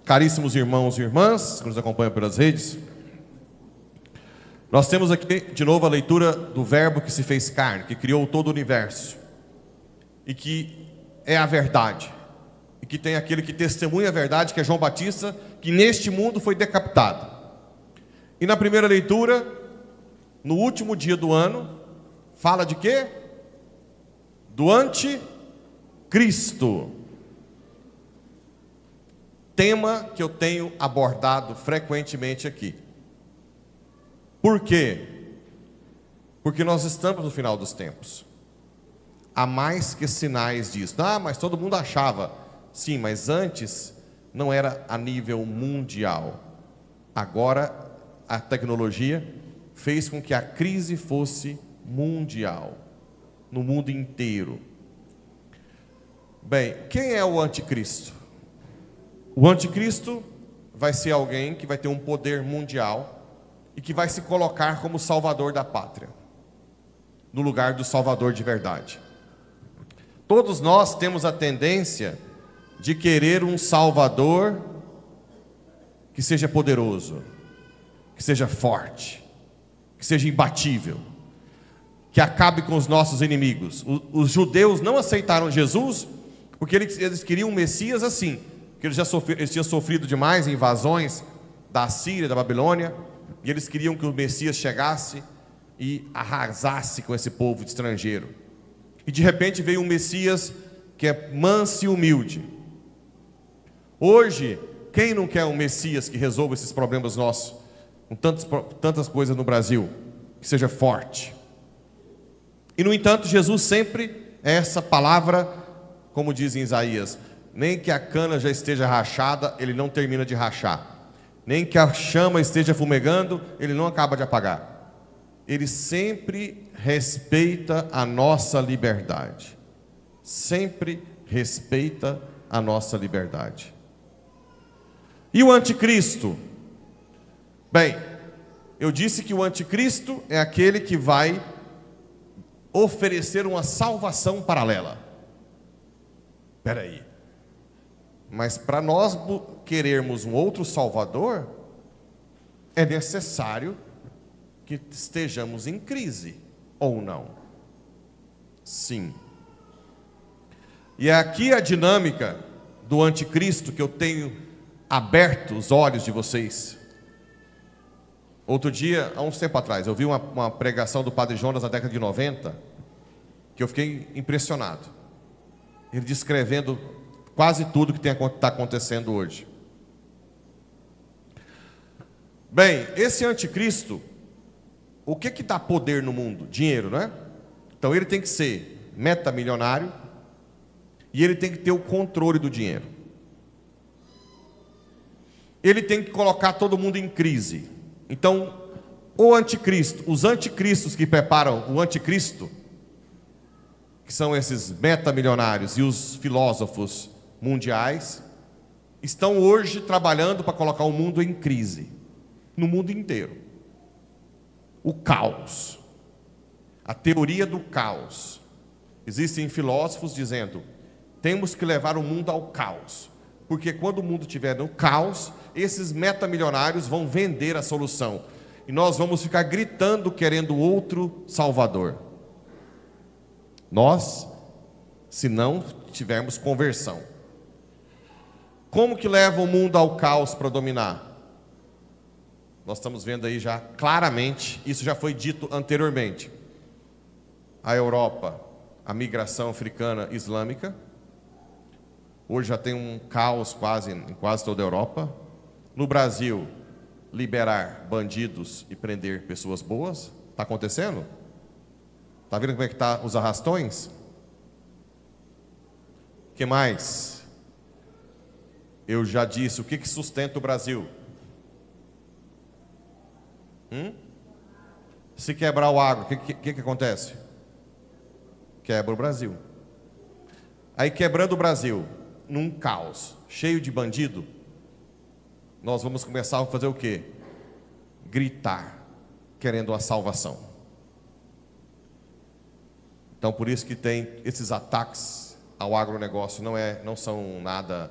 Caríssimos irmãos e irmãs que nos acompanham pelas redes, nós temos aqui de novo a leitura do Verbo que se fez carne, que criou todo o universo e que é a verdade, e que tem aquele que testemunha a verdade, que é João Batista, que neste mundo foi decapitado. E na primeira leitura, no último dia do ano, fala de quê? Do anticristo. Tema que eu tenho abordado frequentemente aqui. Por quê? Porque nós estamos no final dos tempos. Há mais que sinais disso. Ah, mas todo mundo achava. Sim, mas antes não era a nível mundial. Agora a tecnologia fez com que a crise fosse mundial, no mundo inteiro. Bem, quem é o anticristo? O anticristo vai ser alguém que vai ter um poder mundial e que vai se colocar como salvador da pátria, no lugar do salvador de verdade. Todos nós temos a tendência de querer um salvador que seja poderoso, que seja forte, que seja imbatível, que acabe com os nossos inimigos. Os judeus não aceitaram Jesus porque eles queriam um Messias assim, porque eles tinham sofrido demais invasões da Síria, da Babilônia, e eles queriam que o Messias chegasse e arrasasse com esse povo estrangeiro. E de repente veio um Messias que é manso e humilde. Hoje, quem não quer um Messias que resolva esses problemas nossos, com tantas coisas no Brasil, que seja forte? E no entanto, Jesus sempre é essa palavra, como diz em Isaías: nem que a cana já esteja rachada, ele não termina de rachar. Nem que a chama esteja fumegando, ele não acaba de apagar. Ele sempre respeita a nossa liberdade. Sempre respeita a nossa liberdade. E o anticristo? Bem, eu disse que o anticristo é aquele que vai oferecer uma salvação paralela. Espera aí. Mas para nós querermos um outro salvador, é necessário que estejamos em crise, ou não? Sim. E é aqui a dinâmica do anticristo que eu tenho aberto os olhos de vocês. Outro dia, há uns tempo atrás, eu vi uma pregação do Padre Jonas na década de 90, que eu fiquei impressionado. Ele descrevendo quase tudo que está acontecendo hoje. Bem, esse anticristo, o que dá poder no mundo? Dinheiro, não é? Então ele tem que ser metamilionário e ele tem que ter o controle do dinheiro. Ele tem que colocar todo mundo em crise. Então, o anticristo, os anticristos que preparam o anticristo, que são esses metamilionários e os filósofos mundiais, estão hoje trabalhando para colocar o mundo em crise, no mundo inteiro. O caos, a teoria do caos. Existem filósofos dizendo: temos que levar o mundo ao caos, porque quando o mundo estiver no caos, esses metamilionários vão vender a solução, e nós vamos ficar gritando querendo outro salvador. Nós, se não tivermos conversão. Como que leva o mundo ao caos para dominar? Nós estamos vendo aí já claramente, isso já foi dito anteriormente. A Europa, a migração africana islâmica, hoje já tem um caos em quase toda a Europa. No Brasil, liberar bandidos e prender pessoas boas. Está acontecendo? Está vendo como é que está os arrastões? O que mais? Eu já disse, o que sustenta o Brasil? Se quebrar o agro, o que acontece? Quebra o Brasil. Aí, quebrando o Brasil, num caos, cheio de bandido, nós vamos começar a fazer o quê? Gritar, querendo a salvação. Então, por isso que tem esses ataques ao agronegócio, não são nada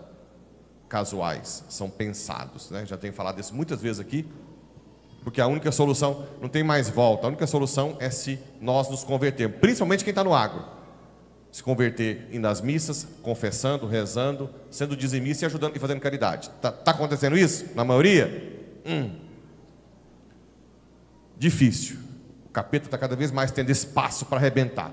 casuais, são pensados, né? Já tenho falado isso muitas vezes aqui, porque a única solução, não tem mais volta, a única solução é se nós nos convertermos, principalmente quem está no agro, se converter, indo às missas, confessando, rezando, sendo dizimista e ajudando e fazendo caridade. Tá acontecendo isso na maioria? Difícil. O capeta está cada vez mais tendo espaço para arrebentar.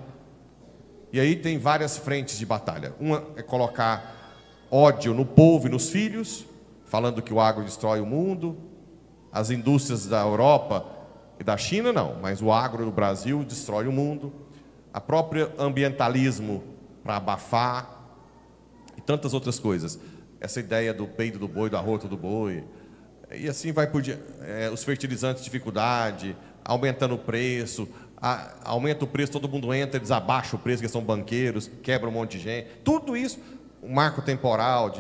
E aí tem várias frentes de batalha. Uma é colocar ódio no povo e nos filhos, falando que o agro destrói o mundo. As indústrias da Europa e da China não, mas o agro no Brasil destrói o mundo. A própria ambientalismo para abafar e tantas outras coisas. Essa ideia do peido do boi, do arroto do boi, e assim vai por diante. Os fertilizantes, dificuldade, aumentando o preço, aumenta o preço, todo mundo entra, eles abaixam o preço, que são banqueiros, quebra um monte de gente. Tudo isso, o marco temporal,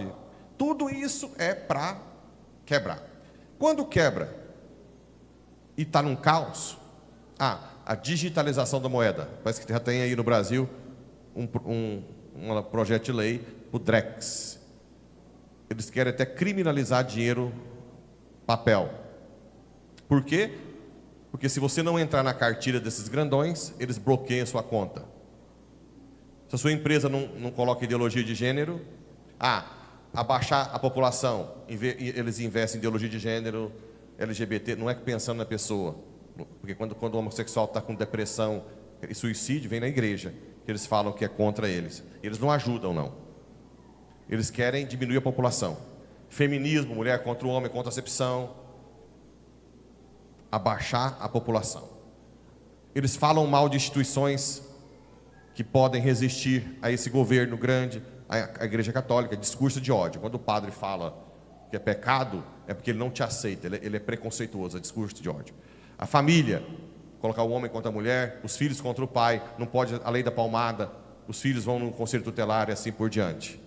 tudo isso é para quebrar. Quando quebra e está num caos, a digitalização da moeda. Parece que já tem aí no Brasil um projeto de lei, o Drex. Eles querem até criminalizar dinheiro papel. Por quê? Porque se você não entrar na cartilha desses grandões, eles bloqueiam a sua conta. Se a sua empresa não coloca ideologia de gênero, abaixar a população, eles investem em ideologia de gênero, LGBT, não é pensando na pessoa. Porque quando o homossexual está com depressão e suicídio, vem na igreja, que eles falam que é contra eles. Eles não ajudam, não. Eles querem diminuir a população. Feminismo, mulher contra o homem, contracepção, abaixar a população. Eles falam mal de instituições que podem resistir a esse governo grande, a Igreja Católica, discurso de ódio. Quando o padre fala que é pecado, é porque ele não te aceita, ele é preconceituoso, é discurso de ódio. A família, colocar o homem contra a mulher, os filhos contra o pai, não pode a lei da palmada, os filhos vão no conselho tutelar e assim por diante.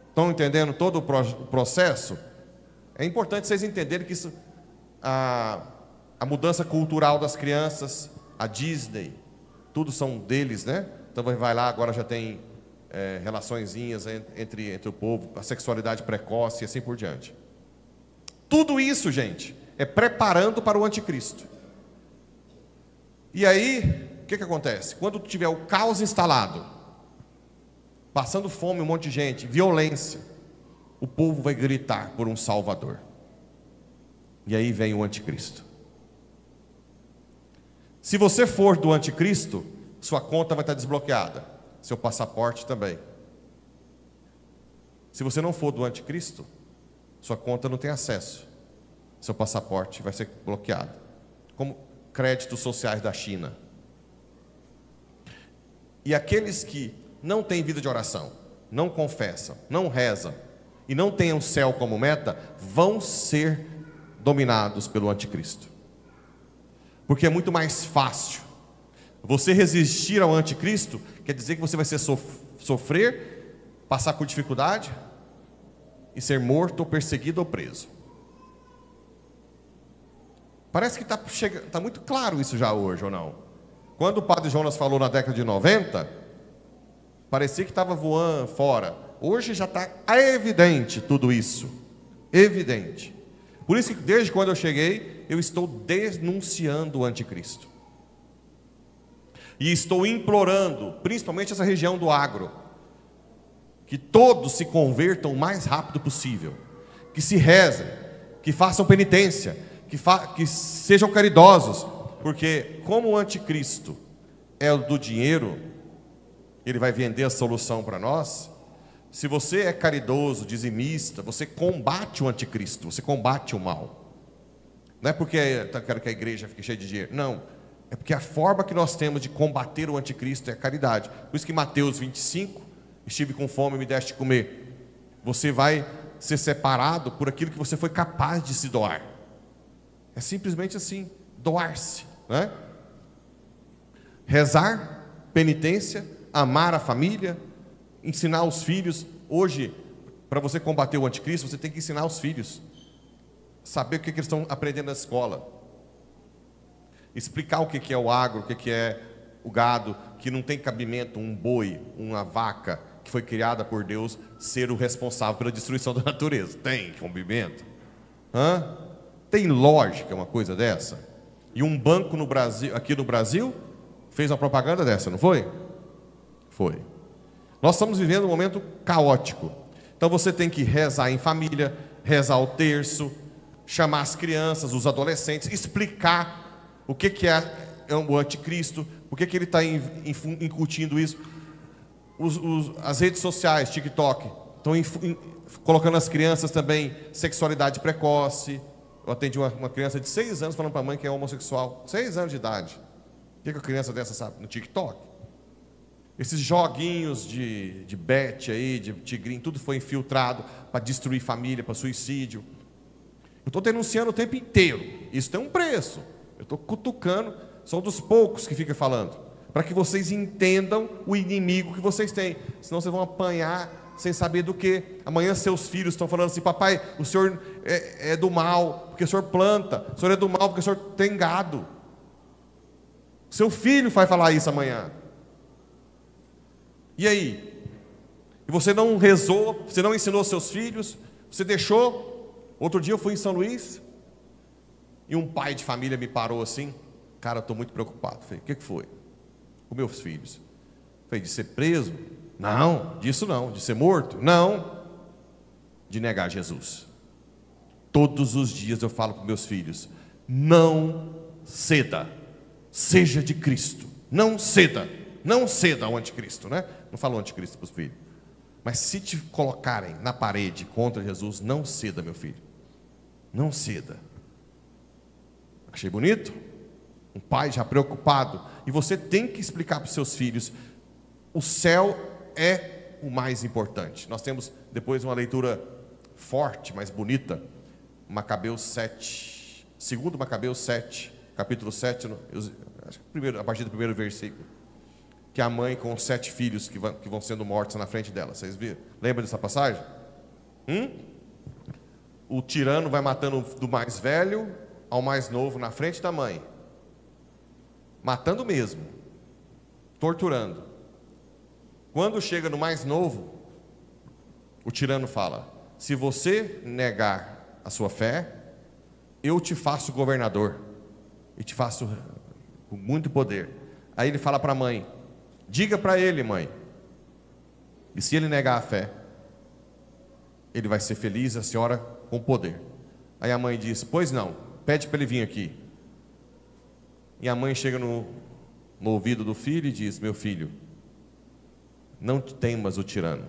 Estão entendendo todo o processo? É importante vocês entenderem que isso, a mudança cultural das crianças, a Disney, tudo são deles, né? Então vai lá, agora já tem relaçõezinhas entre o povo, a sexualidade precoce e assim por diante. Tudo isso, gente, é preparando para o anticristo. E aí, o que acontece? Quando tiver o caos instalado, passando fome um monte de gente, violência, o povo vai gritar por um Salvador. E aí vem o anticristo. Se você for do anticristo, sua conta vai estar desbloqueada, seu passaporte também. Se você não for do anticristo, sua conta não tem acesso, seu passaporte vai ser bloqueado. Como créditos sociais da China. E aqueles que não têm vida de oração, não confessam, não rezam e não têm o céu como meta, vão ser dominados pelo anticristo. Porque é muito mais fácil você resistir ao anticristo, quer dizer que você vai sofrer, passar por dificuldade e ser morto ou perseguido ou preso. Parece que está muito claro isso já hoje, ou não? Quando o padre Jonas falou na década de 90, parecia que estava voando fora. Hoje já está evidente tudo isso. Evidente. Por isso que desde quando eu cheguei, eu estou denunciando o anticristo. E estou implorando, principalmente essa região do agro, que todos se convertam o mais rápido possível. Que se rezem, que façam penitência, que sejam caridosos. Porque como o anticristo é o do dinheiro, ele vai vender a solução para nós. Se você é caridoso, dizimista, você combate o anticristo, você combate o mal. Não é porque eu quero que a igreja fique cheia de dinheiro, não. É porque a forma que nós temos de combater o anticristo é a caridade. Por isso que Mateus 25, estive com fome e me deste comer. Você vai ser separado por aquilo que você foi capaz de se doar. É simplesmente assim, doar-se, né? Rezar, penitência, amar a família, ensinar os filhos. Hoje, para você combater o anticristo, você tem que ensinar os filhos, saber o que eles estão aprendendo na escola, explicar o que é o agro, o que é o gado, que não tem cabimento um boi, uma vaca que foi criada por Deus, ser o responsável pela destruição da natureza. Tem rompimento? Hã? Tem lógica uma coisa dessa? E um banco no Brasil, aqui no Brasil fez uma propaganda dessa, não foi? Foi. Nós estamos vivendo um momento caótico. Então você tem que rezar em família, rezar o terço, chamar as crianças, os adolescentes, explicar o que é o anticristo, por que ele está incutindo isso. As redes sociais, TikTok, estão colocando as crianças também sexualidade precoce. Eu atendi uma criança de 6 anos falando para a mãe que é homossexual. 6 anos de idade. O que a criança dessa sabe? No TikTok. Esses joguinhos de bet aí, de tigrinho, tudo foi infiltrado para destruir família, para suicídio. Eu estou denunciando o tempo inteiro. Isso tem um preço. Eu estou cutucando. Sou dos poucos que fica falando. Para que vocês entendam o inimigo que vocês têm. Senão vocês vão apanhar sem saber do que. Amanhã seus filhos estão falando assim: papai, o senhor é do mal, porque o senhor planta. O senhor é do mal, porque o senhor tem gado. Seu filho vai falar isso amanhã. E aí? E você não rezou, você não ensinou seus filhos, você deixou. Outro dia eu fui em São Luís e um pai de família me parou assim: cara, eu estou muito preocupado. Falei: o que foi? Com meus filhos. Falei: de ser preso? Não, disso não. De ser morto? Não. De negar Jesus. Todos os dias eu falo para meus filhos: não ceda, seja de Cristo. Não ceda, não ceda ao anticristo, né? Não falo anticristo para os filhos. Mas se te colocarem na parede contra Jesus, não ceda, meu filho. Não ceda. Achei bonito? Um pai já preocupado. E você tem que explicar para os seus filhos: o céu é o mais importante. Nós temos depois uma leitura forte, mas bonita. Macabeus 7. Segundo Macabeus 7, capítulo 7, acho que a partir do primeiro versículo. Que a mãe com os 7 filhos que vão sendo mortos na frente dela. Vocês viram? Lembra dessa passagem? O tirano vai matando do mais velho ao mais novo na frente da mãe. Matando mesmo. Torturando. Quando chega no mais novo, o tirano fala: se você negar a sua fé, eu te faço governador. E te faço com muito poder. Aí ele fala para a mãe: diga para ele, mãe, e se ele negar a fé, ele vai ser feliz, a senhora com poder. Aí a mãe diz: pois não, pede para ele vir aqui. E a mãe chega no ouvido do filho e diz: meu filho, não temas o tirano.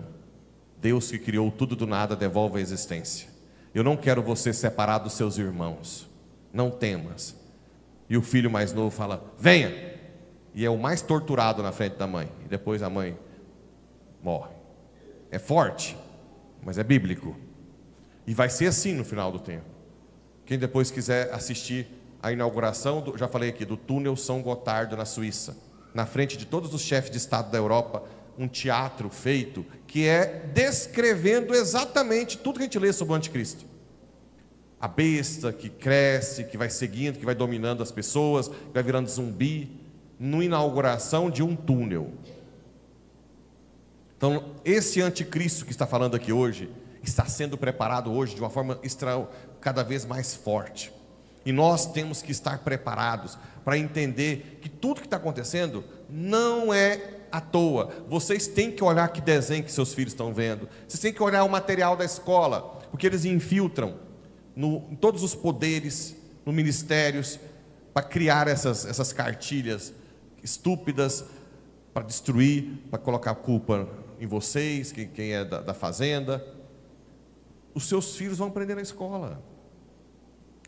Deus que criou tudo do nada devolve a existência. Eu não quero você separado dos seus irmãos. Não temas. E o filho mais novo fala: venha. E é o mais torturado na frente da mãe. E depois a mãe morre. É forte, mas é bíblico. E vai ser assim no final do tempo. Quem depois quiser assistir a inauguração, já falei aqui, do túnel São Gotardo na Suíça, na frente de todos os chefes de Estado da Europa, um teatro feito que é descrevendo exatamente tudo que a gente lê sobre o anticristo. A besta que cresce, que vai seguindo, que vai dominando as pessoas, que vai virando zumbi, na inauguração de um túnel. Então, esse anticristo que está falando aqui hoje, está sendo preparado hoje de uma forma cada vez mais forte. E nós temos que estar preparados para entender que tudo que está acontecendo não é à toa. Vocês têm que olhar que desenho que seus filhos estão vendo. Vocês têm que olhar o material da escola, porque eles infiltram em todos os poderes, no ministérios, para criar essas cartilhas estúpidas, para destruir, para colocar a culpa em vocês, quem é da fazenda. Os seus filhos vão aprender na escola.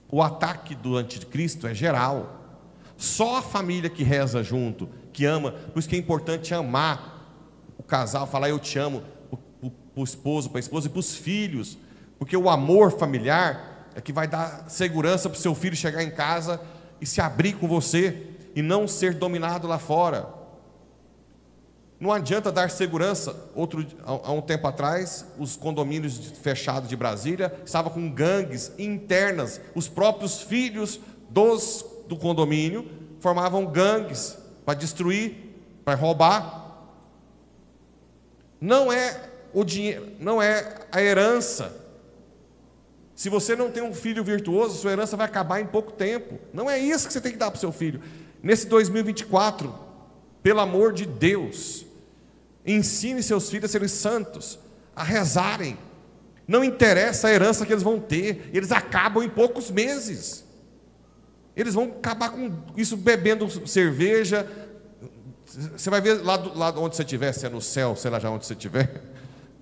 O ataque do anticristo é geral. Só a família que reza junto, que ama, por isso que é importante amar o casal, falar eu te amo para o esposo, para a esposa e para os filhos, porque o amor familiar é que vai dar segurança para o seu filho chegar em casa e se abrir com você e não ser dominado lá fora. Não adianta dar segurança. Há um tempo atrás, os condomínios fechados de Brasília estavam com gangues internas. Os próprios filhos do condomínio formavam gangues para destruir, para roubar. não é o dinheiro, não é a herança. Se você não tem um filho virtuoso, sua herança vai acabar em pouco tempo. Não é isso que você tem que dar para o seu filho. Nesse 2024, pelo amor de Deus, ensine seus filhos a serem santos, a rezarem. Não interessa a herança que eles vão ter, eles acabam em poucos meses. Eles vão acabar com isso bebendo cerveja. Você vai ver lá onde você estiver, se é no céu, sei lá já onde você estiver,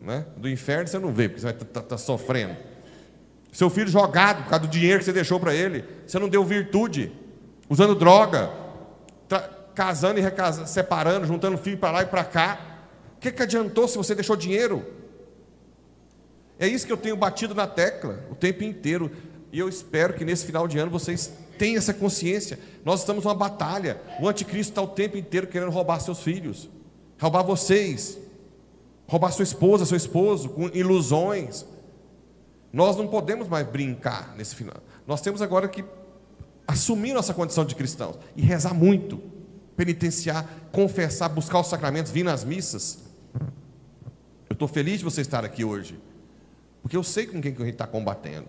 né? Do inferno você não vê, porque você vai estar sofrendo. Seu filho jogado por causa do dinheiro que você deixou para ele, você não deu virtude, usando droga, casando e recasando, separando, juntando filho para lá e para cá. O que adiantou se você deixou dinheiro? É isso que eu tenho batido na tecla o tempo inteiro. E eu espero que nesse final de ano vocês tenham essa consciência. Nós estamos numa batalha. O anticristo está o tempo inteiro querendo roubar seus filhos, roubar vocês, roubar sua esposa, seu esposo, com ilusões. Nós não podemos mais brincar nesse final. Nós temos agora que assumir nossa condição de cristãos e rezar muito, penitenciar, confessar, buscar os sacramentos, vir nas missas. Eu estou feliz de você estar aqui hoje, porque eu sei com quem que a gente está combatendo.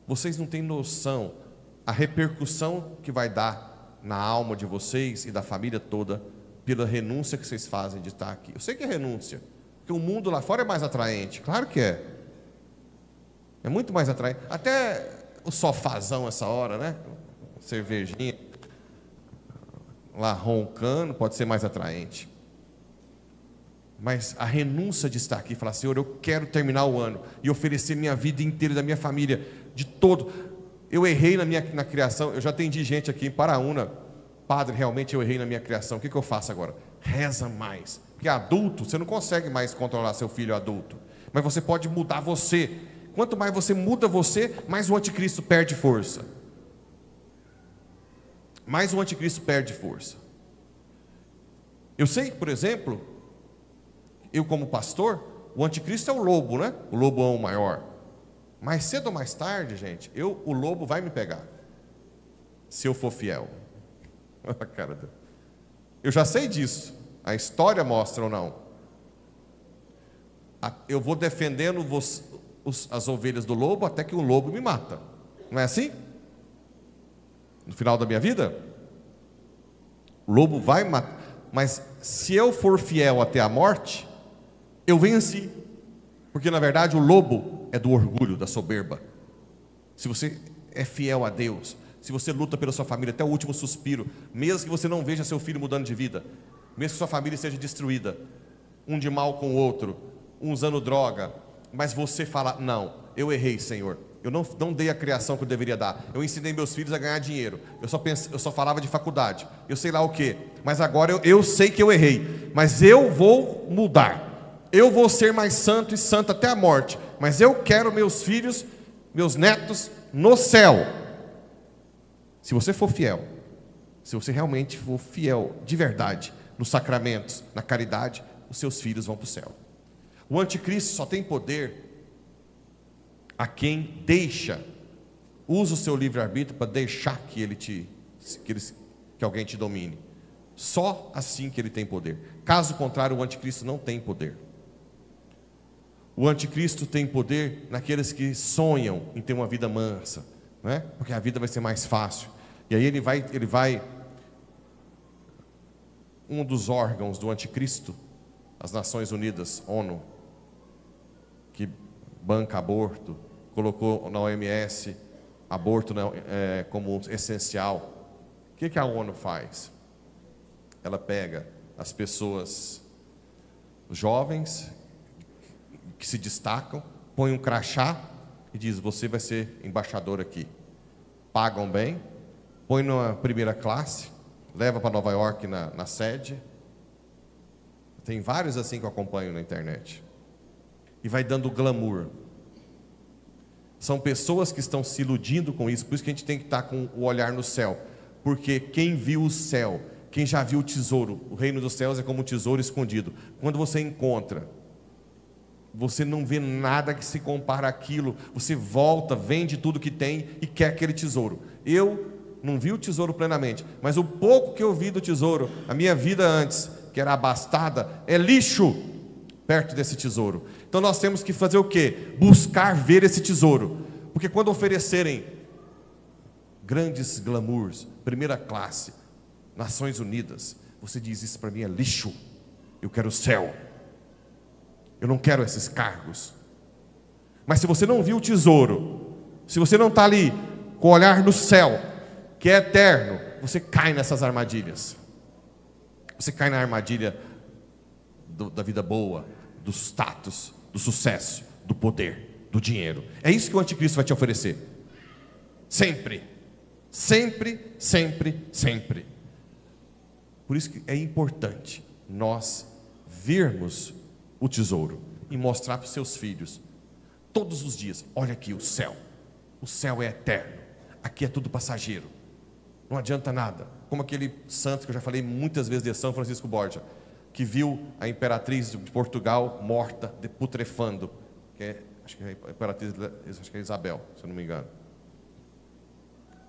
Vocês não têm noção a repercussão que vai dar na alma de vocês e da família toda pela renúncia que vocês fazem de estar aqui. Eu sei que é renúncia, porque o mundo lá fora é mais atraente, claro que é. É muito mais atraente. Até o sofazão essa hora, né? Cervejinha lá roncando, pode ser mais atraente. Mas a renúncia de estar aqui, falar: Senhor, eu quero terminar o ano e oferecer minha vida inteira, da minha família, de todo. Eu errei na criação. Eu já atendi gente aqui em Paraúna: Padre, realmente eu errei na minha criação, o que eu faço agora? Reza mais, porque adulto, você não consegue mais controlar seu filho adulto, mas você pode mudar você. Quanto mais você muda você, mais o anticristo perde força. Mais o anticristo perde força. Eu sei que, por exemplo, eu como pastor, o anticristo é o lobo, né? O lobão maior. Mais cedo ou mais tarde, gente, o lobo vai me pegar, se eu for fiel. Cara, eu já sei disso. A história mostra ou não. Eu vou defendendo as ovelhas do lobo até que o lobo me mata. Não é assim? No final da minha vida, o lobo vai me matar. Mas se eu for fiel até a morte, eu venci. Porque na verdade o lobo é do orgulho, da soberba. Se você é fiel a Deus, se você luta pela sua família até o último suspiro, mesmo que você não veja seu filho mudando de vida, mesmo que sua família seja destruída, um de mal com o outro, um usando droga, mas você fala: não, eu errei, Senhor, eu não dei a criação que eu deveria dar, eu ensinei meus filhos a ganhar dinheiro, eu só falava de faculdade, eu sei lá o que, mas agora eu sei que eu errei, mas eu vou mudar, eu vou ser mais santo e santo até a morte, mas eu quero meus filhos, meus netos no céu. Se você for fiel, se você realmente for fiel de verdade nos sacramentos, na caridade, os seus filhos vão para o céu. O anticristo só tem poder a quem usa o seu livre-arbítrio para deixar que alguém te domine. Só assim que ele tem poder. Caso contrário, o anticristo não tem poder. O anticristo tem poder naqueles que sonham em ter uma vida mansa, né? Porque a vida vai ser mais fácil. E aí ele vai. Um dos órgãos do anticristo, as Nações Unidas, ONU, que banca aborto, colocou na OMS aborto como essencial. O que a ONU faz? Ela pega as pessoas, os jovens que se destacam, põe um crachá e diz: você vai ser embaixador aqui. Pagam bem, põe numa primeira classe, leva para Nova York na sede. Tem vários assim que eu acompanho na internet. E vai dando glamour. São pessoas que estão se iludindo com isso. Por isso que a gente tem que estar com o olhar no céu. Porque quem viu o céu, quem já viu o tesouro, o reino dos céus é como um tesouro escondido. Quando você encontra, você não vê nada que se compara àquilo. Você volta, vende tudo que tem e quer aquele tesouro. Eu não vi o tesouro plenamente, mas o pouco que eu vi do tesouro, a minha vida antes que era abastada, é lixo perto desse tesouro. Então nós temos que fazer o quê? Buscar ver esse tesouro. Porque quando oferecerem grandes glamours, primeira classe, Nações Unidas, você diz: isso para mim é lixo, eu quero o céu, eu não quero esses cargos. Mas se você não viu o tesouro, se você não está ali com o olhar no céu, que é eterno, você cai nessas armadilhas. Você cai na armadilha da vida boa, do status, do sucesso, do poder, do dinheiro. É isso que o anticristo vai te oferecer. Sempre, sempre, sempre, sempre. Por isso que é importante nós vermos o tesouro e mostrar para os seus filhos todos os dias: olha aqui o céu é eterno, aqui é tudo passageiro, não adianta nada. Como aquele santo que eu já falei muitas vezes, de São Francisco Borja, que viu a imperatriz de Portugal morta, putrefando, acho que é a imperatriz, acho que é Isabel, se eu não me engano,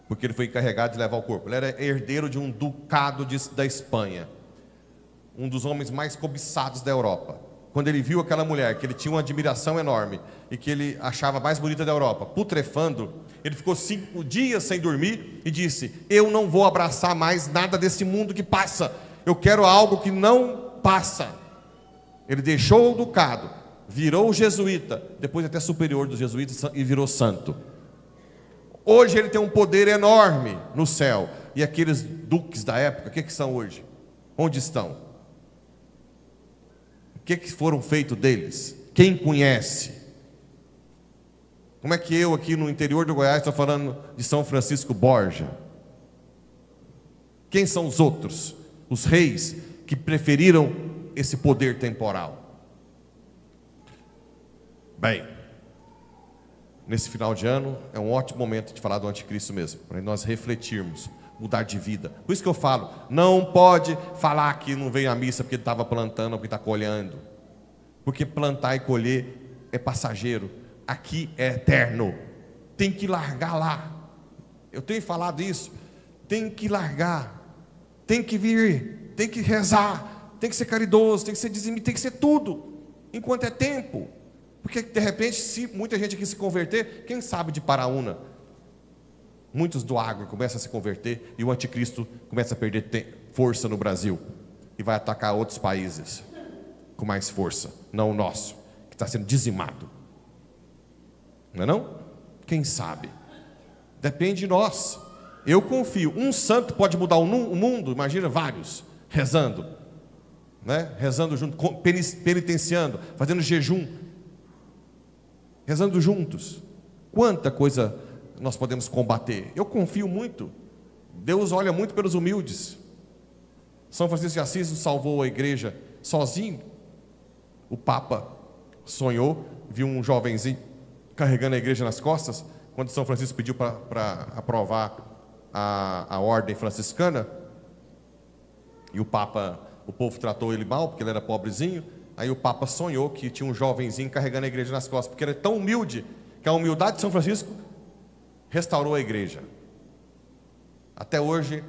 porque ele foi encarregado de levar o corpo. Ele era herdeiro de um ducado da Espanha, um dos homens mais cobiçados da Europa. Quando ele viu aquela mulher, que ele tinha uma admiração enorme e que ele achava mais bonita da Europa, putrefando, ele ficou 5 dias sem dormir e disse: eu não vou abraçar mais nada desse mundo que passa, eu quero algo que não passa. Ele deixou o ducado, virou jesuíta, depois até superior dos jesuítas, e virou santo. Hoje ele tem um poder enorme no céu. E aqueles duques da época, o que são hoje? Onde estão? O que foram feitos deles? Quem conhece? Como é que eu aqui no interior do Goiás estou falando de São Francisco Borja? Quem são os outros? Os reis que preferiram esse poder temporal. Bem, nesse final de ano é um ótimo momento de falar do anticristo mesmo, para nós refletirmos, mudar de vida. Por isso que eu falo, não pode falar que não veio à missa porque estava plantando ou porque está colhendo, porque plantar e colher é passageiro, aqui é eterno. Tem que largar lá. Eu tenho falado isso, tem que largar, tem que vir, tem que rezar, tem que ser caridoso, tem que ser dizimista, tem que ser tudo, enquanto é tempo. Porque de repente, se muita gente aqui se converter, quem sabe de Paraúna, muitos do agro começam a se converter e o anticristo começa a perder força no Brasil e vai atacar outros países com mais força, não o nosso, que está sendo dizimado. Não é não? Quem sabe? Depende de nós. Eu confio. Um santo pode mudar o mundo, imagina vários rezando, né? Rezando junto, penitenciando, fazendo jejum, rezando juntos. Quanta coisa nós podemos combater. Eu confio muito. Deus olha muito pelos humildes. São Francisco de Assis salvou a igreja sozinho. O Papa sonhou, viu um jovenzinho carregando a igreja nas costas, quando São Francisco pediu para aprovar a ordem franciscana, e o povo tratou ele mal, porque ele era pobrezinho. Aí o Papa sonhou que tinha um jovenzinho carregando a igreja nas costas, porque ele é tão humilde, que a humildade de São Francisco restaurou a igreja. Até hoje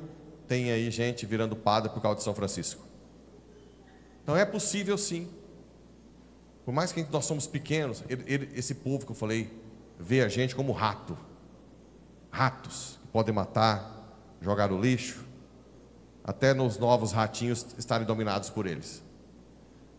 tem aí gente virando padre por causa de São Francisco. Então é possível sim. Por mais que nós somos pequenos, esse povo que eu falei, vê a gente como rato. Ratos que podem matar, jogar no lixo, até nos novos ratinhos estarem dominados por eles.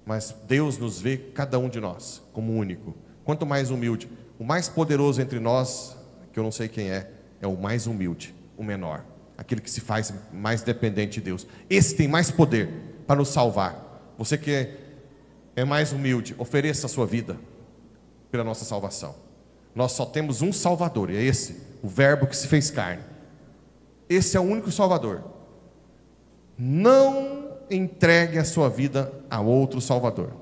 Mas Deus nos vê, cada um de nós, como único. Quanto mais humilde, o mais poderoso entre nós, que eu não sei quem é o mais humilde, o menor, aquele que se faz mais dependente de Deus. Esse tem mais poder para nos salvar. Você que é mais humilde, ofereça a sua vida pela nossa salvação. Nós só temos um Salvador, e é esse, o Verbo que se fez carne. Esse é o único Salvador. Não entregue a sua vida a outro Salvador.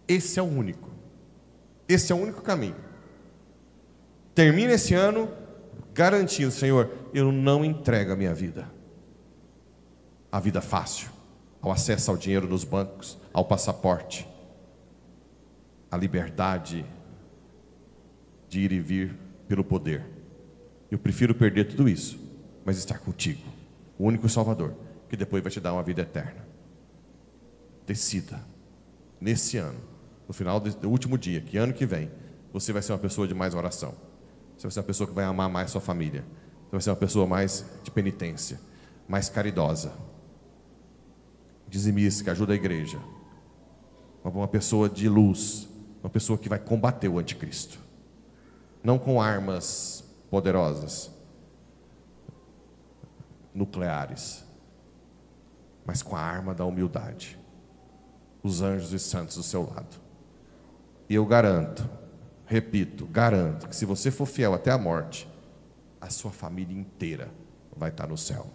Esse é o único. Esse é o único caminho. Termine esse ano garantindo: Senhor, eu não entrego a minha vida, a vida fácil, ao acesso ao dinheiro nos bancos, ao passaporte, à liberdade de ir e vir pelo poder. Eu prefiro perder tudo isso, mas estar contigo, o único Salvador. que depois vai te dar uma vida eterna. Decida, nesse ano, no final do último dia, que ano que vem, você vai ser uma pessoa de mais oração. Você vai ser uma pessoa que vai amar mais sua família. Você vai ser uma pessoa mais de penitência, mais caridosa, dizimista, que ajuda a igreja. Uma pessoa de luz, uma pessoa que vai combater o anticristo. Não com armas poderosas, nucleares, mas com a arma da humildade. Os anjos e santos do seu lado. E eu garanto, repito, garanto que se você for fiel até a morte, a sua família inteira vai estar no céu.